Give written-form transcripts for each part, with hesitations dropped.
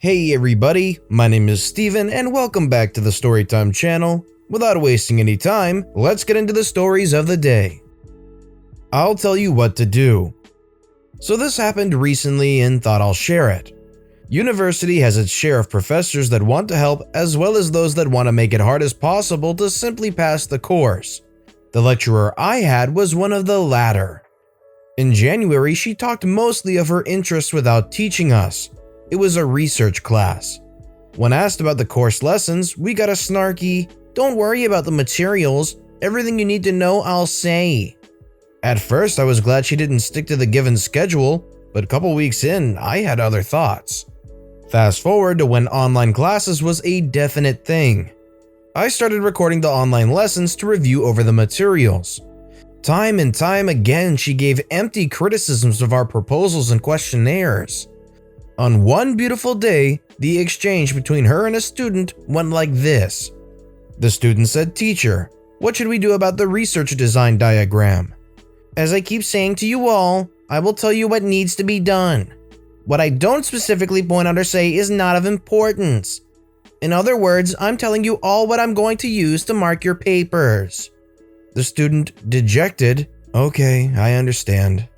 Hey everybody, my name is Steven and welcome back to the Storytime channel. Without wasting any time, let's get into the stories of the day. I'll tell you what to do. So this happened recently and thought I'll share it. University has its share of professors that want to help as well as those that want to make it hard as possible to simply pass the course. The lecturer I had was one of the latter. In January, she talked mostly of her interests without teaching us. It was a research class. When asked about the course lessons, we got a snarky, "Don't worry about the materials, everything you need to know I'll say." At first I was glad she didn't stick to the given schedule, but a couple weeks in, I had other thoughts. Fast forward to when online classes was a definite thing. I started recording the online lessons to review over the materials. Time and time again, she gave empty criticisms of our proposals and questionnaires. On one beautiful day, the exchange between her and a student went like this. The student said, "Teacher, what should we do about the research design diagram? As I keep saying to you all, I will tell you what needs to be done. What I don't specifically point out or say is not of importance. In other words, I'm telling you all what I'm going to use to mark your papers." The student, dejected, "Okay, I understand."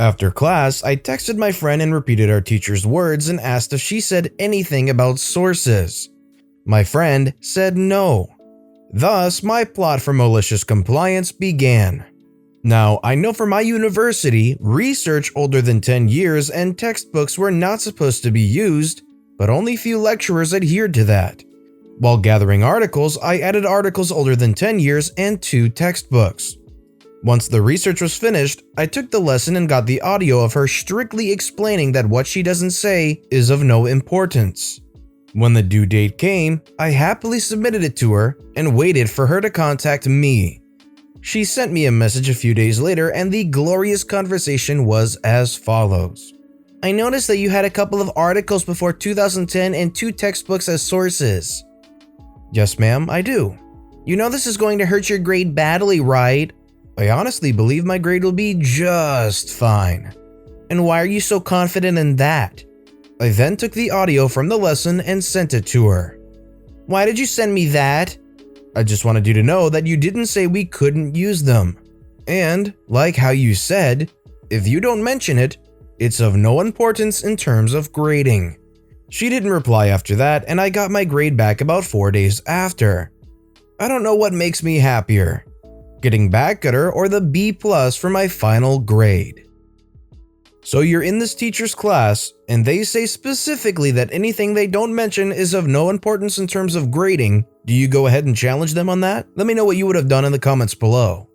After class, I texted my friend and repeated our teacher's words and asked if she said anything about sources. My friend said no. Thus, my plot for malicious compliance began. Now, I know for my university, research older than 10 years and textbooks were not supposed to be used, but only few lecturers adhered to that. While gathering articles, I added articles older than 10 years and 2 textbooks. Once the research was finished, I took the lesson and got the audio of her strictly explaining that what she doesn't say is of no importance. When the due date came, I happily submitted it to her and waited for her to contact me. She sent me a message a few days later and the glorious conversation was as follows. "I noticed that you had a couple of articles before 2010 and 2 textbooks as sources." "Yes ma'am, I do." "You know this is going to hurt your grade badly, right?" "I honestly believe my grade will be just fine." "And why are you so confident in that?" I then took the audio from the lesson and sent it to her. "Why did you send me that?" "I just wanted you to know that you didn't say we couldn't use them. And, like how you said, if you don't mention it, it's of no importance in terms of grading." She didn't reply after that and I got my grade back about 4 days after. I don't know what makes me happier, getting back at her or the B+ for my final grade. So you're in this teacher's class and they say specifically that anything they don't mention is of no importance in terms of grading. Do you go ahead and challenge them on that? Let me know what you would have done in the comments below.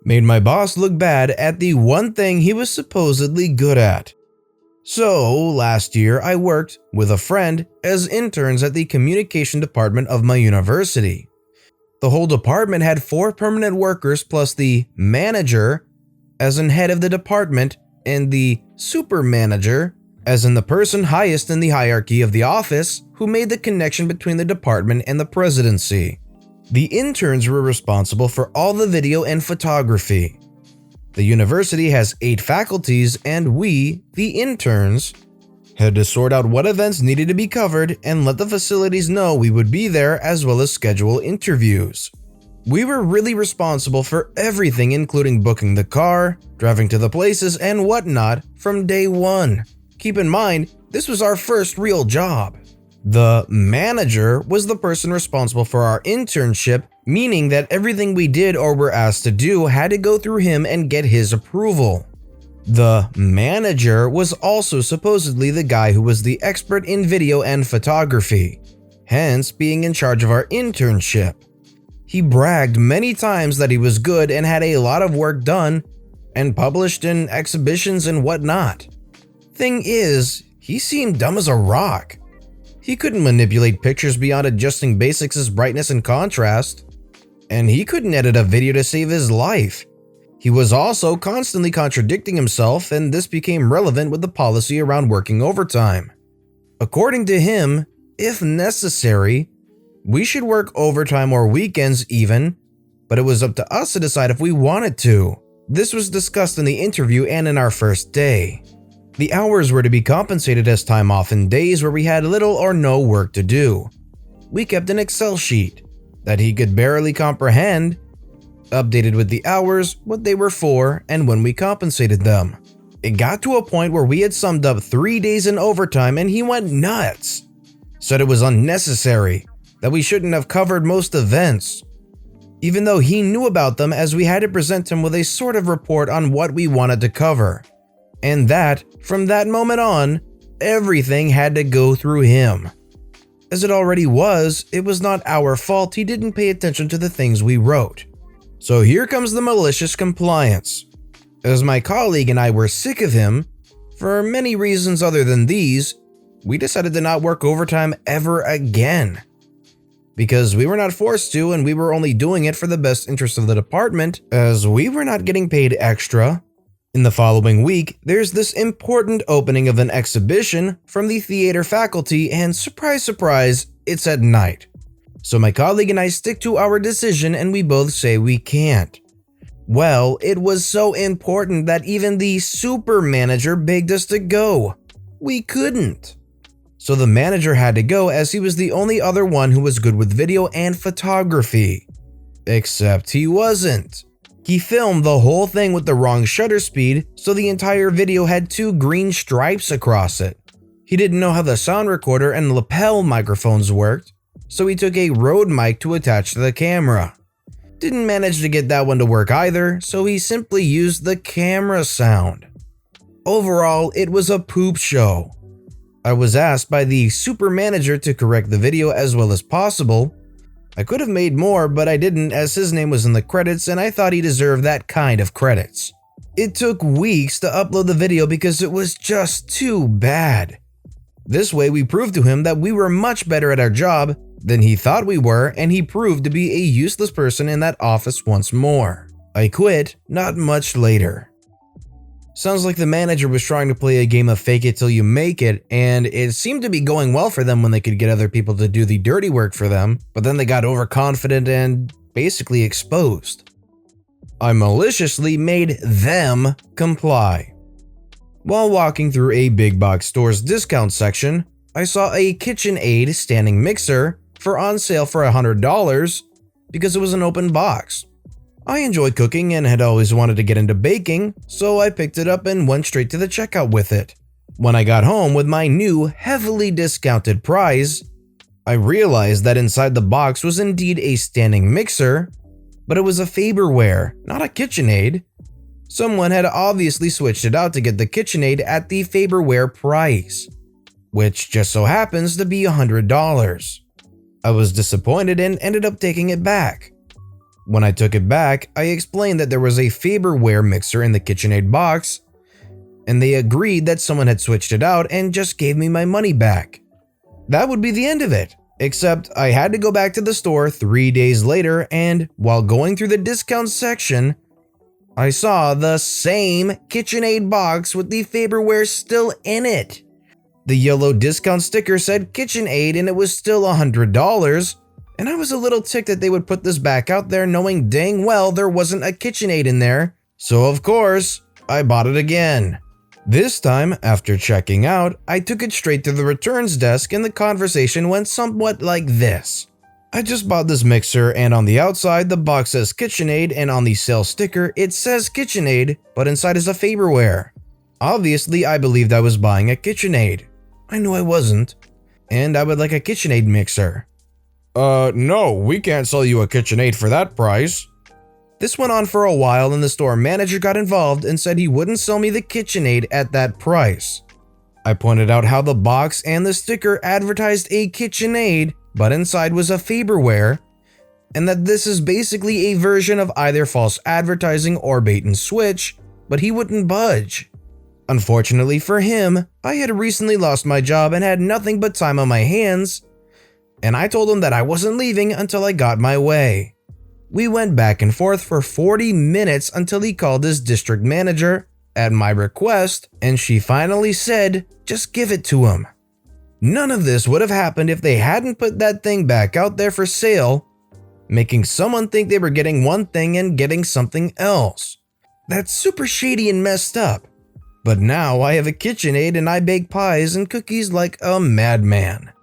Made my boss look bad at the one thing he was supposedly good at. So last year I worked with a friend as interns at the communication department of my university. The whole department had 4 permanent workers plus the manager, as in head of the department, and the super manager, as in the person highest in the hierarchy of the office, who made the connection between the department and the presidency. The interns were responsible for all the video and photography. The university has 8 faculties and we, the interns, had to sort out what events needed to be covered and let the facilities know we would be there as well as schedule interviews. We were really responsible for everything including booking the car, driving to the places and whatnot from day one. Keep in mind, this was our first real job. The manager was the person responsible for our internship, meaning that everything we did or were asked to do had to go through him and get his approval. The manager was also supposedly the guy who was the expert in video and photography, hence being in charge of our internship. He bragged many times that he was good and had a lot of work done and published in exhibitions and whatnot. Thing is, he seemed dumb as a rock. He couldn't manipulate pictures beyond adjusting basics as brightness and contrast, and he couldn't edit a video to save his life. He was also constantly contradicting himself, and this became relevant with the policy around working overtime. According to him, if necessary, we should work overtime or weekends even, but it was up to us to decide if we wanted to. This was discussed in the interview and in our first day. The hours were to be compensated as time off in days where we had little or no work to do. We kept an Excel sheet that he could barely comprehend, updated with the hours, what they were for, and when we compensated them. It got to a point where we had summed up 3 days in overtime and he went nuts. Said it was unnecessary, that we shouldn't have covered most events, even though he knew about them, as we had to present him with a sort of report on what we wanted to cover. And that, from that moment on, everything had to go through him. As it already was, it was not our fault he didn't pay attention to the things we wrote. So here comes the malicious compliance. As my colleague and I were sick of him, for many reasons other than these, we decided to not work overtime ever again. Because we were not forced to, and we were only doing it for the best interest of the department, as we were not getting paid extra. In the following week, there's this important opening of an exhibition from the theater faculty, and surprise, surprise, it's at night. So my colleague and I stick to our decision and we both say we can't. Well, it was so important that even the super manager begged us to go. We couldn't. So the manager had to go, as he was the only other one who was good with video and photography. Except he wasn't. He filmed the whole thing with the wrong shutter speed, so the entire video had 2 green stripes across it. He didn't know how the sound recorder and lapel microphones worked, so he took a Rode mic to attach to the camera. Didn't manage to get that one to work either, so he simply used the camera sound. Overall, it was a poop show. I was asked by the super manager to correct the video as well as possible. I could have made more, but I didn't, as his name was in the credits and I thought he deserved that kind of credits. It took weeks to upload the video because it was just too bad. This way we proved to him that we were much better at our job than he thought we were, and he proved to be a useless person in that office once more. I quit not much later. Sounds like the manager was trying to play a game of fake it till you make it, and it seemed to be going well for them when they could get other people to do the dirty work for them, but then they got overconfident and basically exposed. I maliciously made them comply. While walking through a big box store's discount section, I saw a KitchenAid standing mixer for on sale for $100 because it was an open box. I enjoy cooking and had always wanted to get into baking, so I picked it up and went straight to the checkout with it. When I got home with my new, heavily discounted prize, I realized that inside the box was indeed a standing mixer, but it was a Faberware, not a KitchenAid. Someone had obviously switched it out to get the KitchenAid at the Faberware price, which just so happens to be $100. I was disappointed and ended up taking it back. When I took it back, I explained that there was a Faberware mixer in the KitchenAid box, and they agreed that someone had switched it out and just gave me my money back. That would be the end of it, except I had to go back to the store 3 days later, and while going through the discount section, I saw the same KitchenAid box with the Faberware still in it. The yellow discount sticker said KitchenAid and it was still $100, and I was a little ticked that they would put this back out there knowing dang well there wasn't a KitchenAid in there, so of course, I bought it again. This time, after checking out, I took it straight to the returns desk and the conversation went somewhat like this. I just bought this mixer and on the outside the box says KitchenAid and on the sales sticker it says KitchenAid but inside is a Faberware. Obviously I believed I was buying a KitchenAid. I knew I wasn't. And I would like a KitchenAid mixer. No, we can't sell you a KitchenAid for that price. This went on for a while and the store manager got involved and said he wouldn't sell me the KitchenAid at that price. I pointed out how the box and the sticker advertised a KitchenAid, but inside was a Faberware, and that this is basically a version of either false advertising or bait and switch, but he wouldn't budge. Unfortunately for him, I had recently lost my job and had nothing but time on my hands, and I told him that I wasn't leaving until I got my way. We went back and forth for 40 minutes until he called his district manager at my request, and she finally said, just give it to him. None of this would have happened if they hadn't put that thing back out there for sale, making someone think they were getting one thing and getting something else. That's super shady and messed up. But now I have a KitchenAid and I bake pies and cookies like a madman.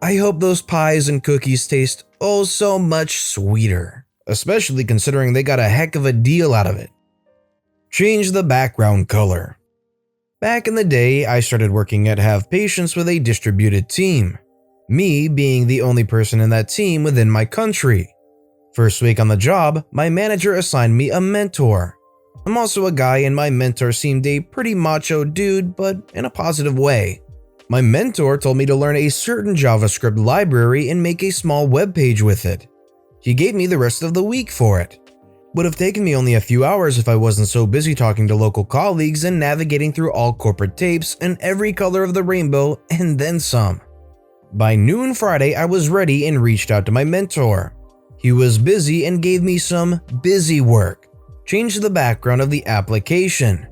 I hope those pies and cookies taste oh so much sweeter, especially considering they got a heck of a deal out of it. Change the background color. Back in the day, I started working at Have Patience with a distributed team, me being the only person in that team within my country. First week on the job, my manager assigned me a mentor. I'm also a guy and my mentor seemed a pretty macho dude, but in a positive way. My mentor told me to learn a certain JavaScript library and make a small web page with it. He gave me the rest of the week for it. Would have taken me only a few hours if I wasn't so busy talking to local colleagues and navigating through all corporate tapes and every color of the rainbow and then some. By noon Friday, I was ready and reached out to my mentor. He was busy and gave me some busy work. Change the background of the application.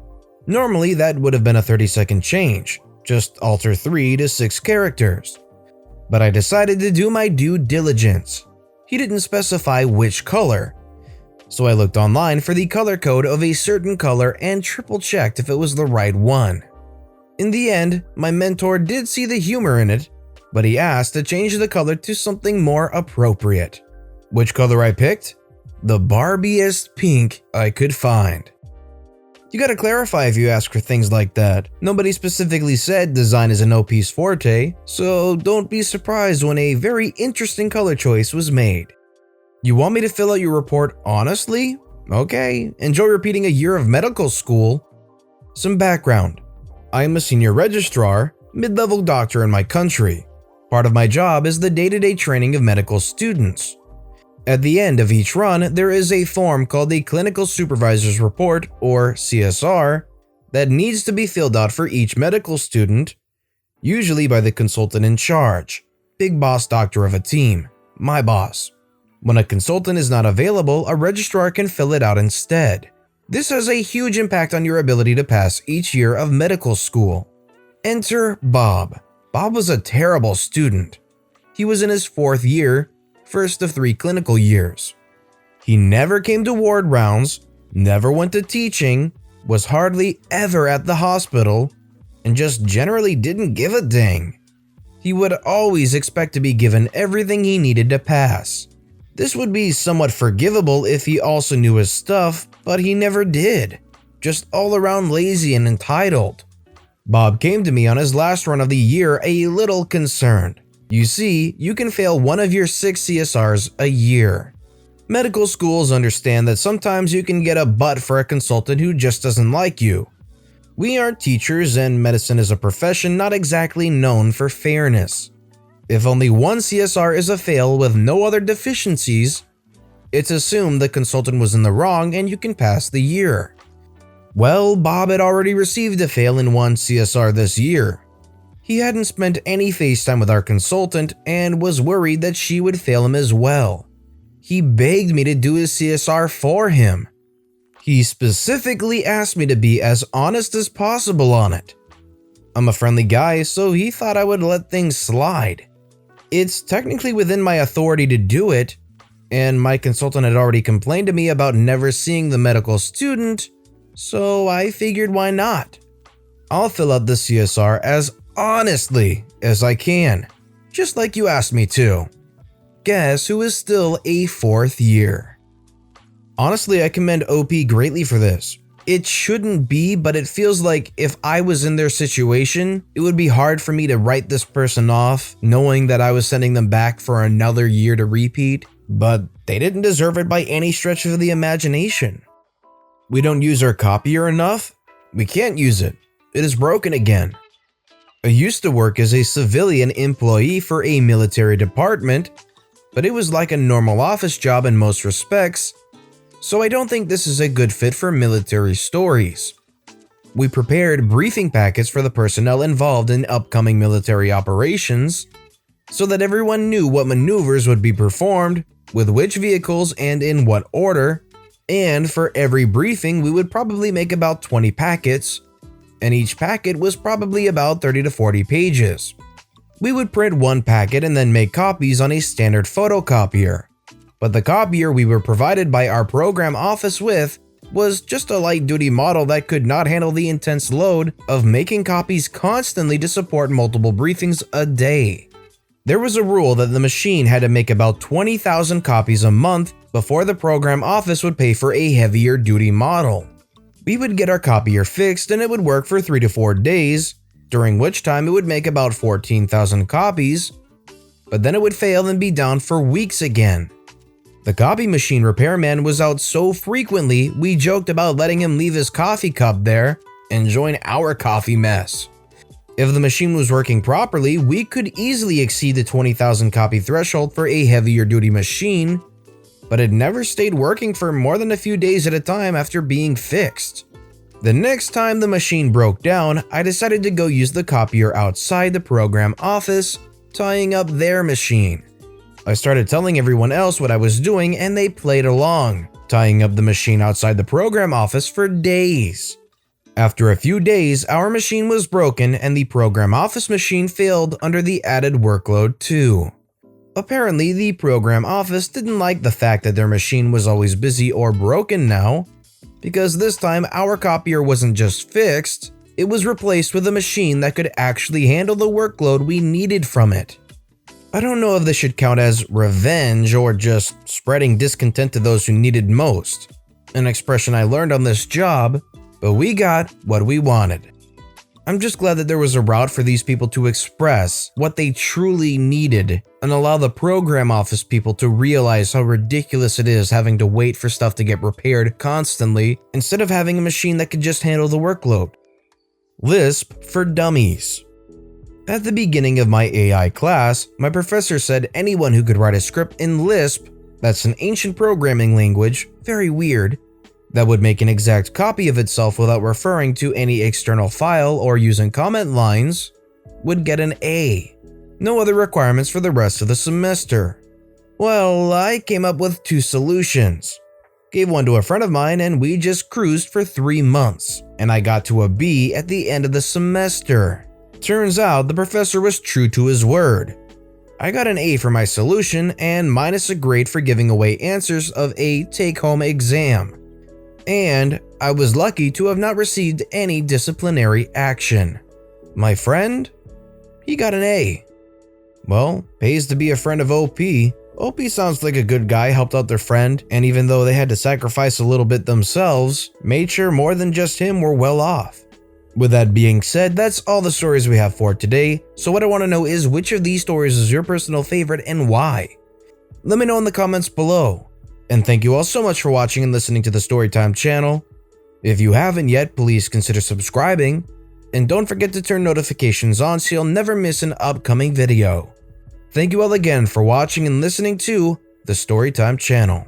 Normally that would have been a 30-second change, just alter 3 to 6 characters. But I decided to do my due diligence. He didn't specify which color, so I looked online for the color code of a certain color and triple checked if it was the right one. In the end, my mentor did see the humor in it, but he asked to change the color to something more appropriate. Which color I picked? The Barbiest pink I could find. You gotta clarify if you ask for things like that. Nobody specifically said design is an OP's forte, so don't be surprised when a very interesting color choice was made. You want me to fill out your report honestly? Okay, enjoy repeating a year of medical school. Some background. I am a senior registrar, mid-level doctor in my country. Part of my job is the day-to-day training of medical students. At the end of each run, there is a form called a Clinical Supervisor's Report, or CSR, that needs to be filled out for each medical student, usually by the consultant in charge, big boss doctor of a team, my boss. When a consultant is not available, a registrar can fill it out instead. This has a huge impact on your ability to pass each year of medical school. Enter Bob. Bob was a terrible student. He was in his 4th year, first of 3 clinical years. He never came to ward rounds, never went to teaching, was hardly ever at the hospital, and just generally didn't give a dang. He would always expect to be given everything he needed to pass. This would be somewhat forgivable if he also knew his stuff, but he never did. Just all around lazy and entitled. Bob came to me on his last run of the year a little concerned. You see, you can fail one of your 6 CSRs a year. Medical schools understand that sometimes you can get a butt for a consultant who just doesn't like you. We aren't teachers and medicine is a profession not exactly known for fairness. If only one CSR is a fail with no other deficiencies, it's assumed the consultant was in the wrong and you can pass the year. Well, Bob had already received a fail in one CSR this year. He hadn't spent any FaceTime with our consultant and was worried that she would fail him as well. He begged me to do his CSR for him. He specifically asked me to be as honest as possible on it. I'm a friendly guy, so he thought I would let things slide. It's technically within my authority to do it, and my consultant had already complained to me about never seeing the medical student, so I figured why not. I'll fill out the CSR as honestly as I can, just like you asked me to. Guess who is still a 4th year? Honestly, I commend OP greatly for this. It shouldn't be, but it feels like if I was in their situation, it would be hard for me to write this person off, knowing that I was sending them back for another year to repeat, but they didn't deserve it by any stretch of the imagination. We don't use our copier enough? We can't use it. It is broken again. I used to work as a civilian employee for a military department, but it was like a normal office job in most respects, so I don't think this is a good fit for military stories. We prepared briefing packets for the personnel involved in upcoming military operations, so that everyone knew what maneuvers would be performed, with which vehicles and in what order, and for every briefing we would probably make about 20 packets, and each packet was probably about 30 to 40 pages. We would print one packet and then make copies on a standard photocopier. But the copier we were provided by our program office with was just a light-duty model that could not handle the intense load of making copies constantly to support multiple briefings a day. There was a rule that the machine had to make about 20,000 copies a month before the program office would pay for a heavier duty model. We would get our copier fixed and it would work for 3 to 4 days, during which time it would make about 14,000 copies, but then it would fail and be down for weeks again. The copy machine repairman was out so frequently, we joked about letting him leave his coffee cup there and join our coffee mess. If the machine was working properly, we could easily exceed the 20,000 copy threshold for a heavier duty machine, but it never stayed working for more than a few days at a time after being fixed. The next time the machine broke down, I decided to go use the copier outside the program office, tying up their machine. I started telling everyone else what I was doing and they played along, tying up the machine outside the program office for days. After a few days, our machine was broken and the program office machine failed under the added workload too. Apparently, the program office didn't like the fact that their machine was always busy or broken now, because this time our copier wasn't just fixed, it was replaced with a machine that could actually handle the workload we needed from it. I don't know if this should count as revenge or just spreading discontent to those who needed most, an expression I learned on this job, but we got what we wanted. I'm just glad that there was a route for these people to express what they truly needed and allow the program office people to realize how ridiculous it is having to wait for stuff to get repaired constantly instead of having a machine that could just handle the workload. Lisp for dummies. At the beginning of my AI class, my professor said anyone who could write a script in Lisp, that's an ancient programming language, very weird, that would make an exact copy of itself without referring to any external file or using comment lines, would get an A. No other requirements for the rest of the semester. Well, I came up with 2 solutions. Gave one to a friend of mine and we just cruised for 3 months, and I got to a B at the end of the semester. Turns out the professor was true to his word. I got an A for my solution and minus a grade for giving away answers of a take-home exam. And I was lucky to have not received any disciplinary action. My friend? He got an A. Well, pays to be a friend of OP. OP sounds like a good guy helped out their friend, and even though they had to sacrifice a little bit themselves, made sure more than just him were well off. With that being said, that's all the stories we have for today, so what I want to know is which of these stories is your personal favorite and why? Let me know in the comments below. And thank you all so much for watching and listening to the Storytime channel. If you haven't yet, please consider subscribing, and don't forget to turn notifications on so you'll never miss an upcoming video. Thank you all again for watching and listening to the Storytime channel.